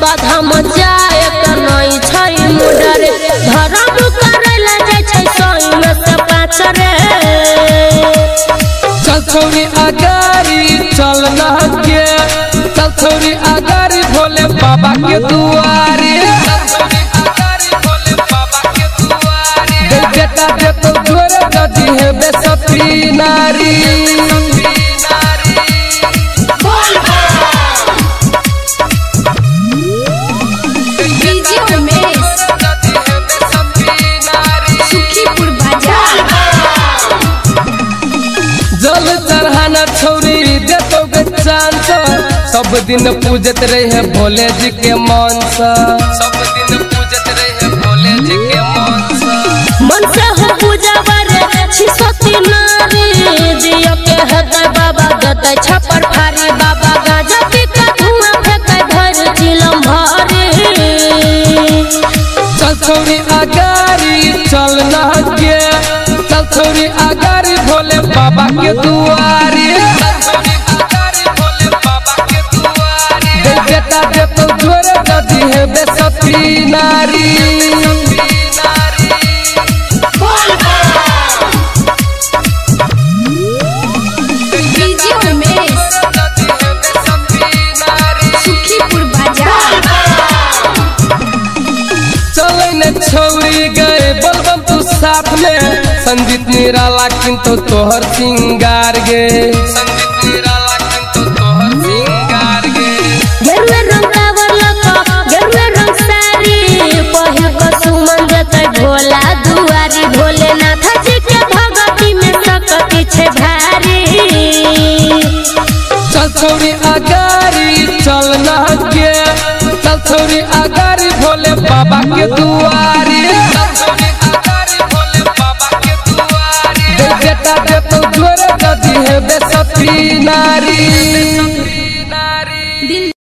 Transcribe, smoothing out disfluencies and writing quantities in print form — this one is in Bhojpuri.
बाधा मचाए के नहीं छै मुडरे धर्म करैला जाय छै सही में से पाँच रे चल छोरी अगारी चल ना के चल छोरी अगारी भोले बाबा के दुआरे बेटा दे तो जोरे गदी है बेसती नारी जल चढ़ाना छोरी दे तो चांस सब दिन पूजत रहे हैं भोले जी के मन से सब दिन पूजत रहे हैं भोले जी के मन से हो पूजा बारे छिसती नारी दियो के हदै बाबा गदै छपर फारी बाबा गाजा पी के धुआं फेंकै भर चिलम भरी चल छोरी अगारी चल ना के चल छोरी अगारी भोले बाबा के दुआरे बेटा दे तो जोरे गदी है बेसती नारी छोड़ी गए बलबम तू साथ में संजीत निराला किंतु तोहर सिंगार गे संजीत निराला किंतु तोहर सिंगार गे गेरुए रंग कावर लका गेरुए रंग सारी पहिल को सुमन जतै भोला दुआरी भोलेनाथ जी के भगती में सकती छे भारी चल छोड़ी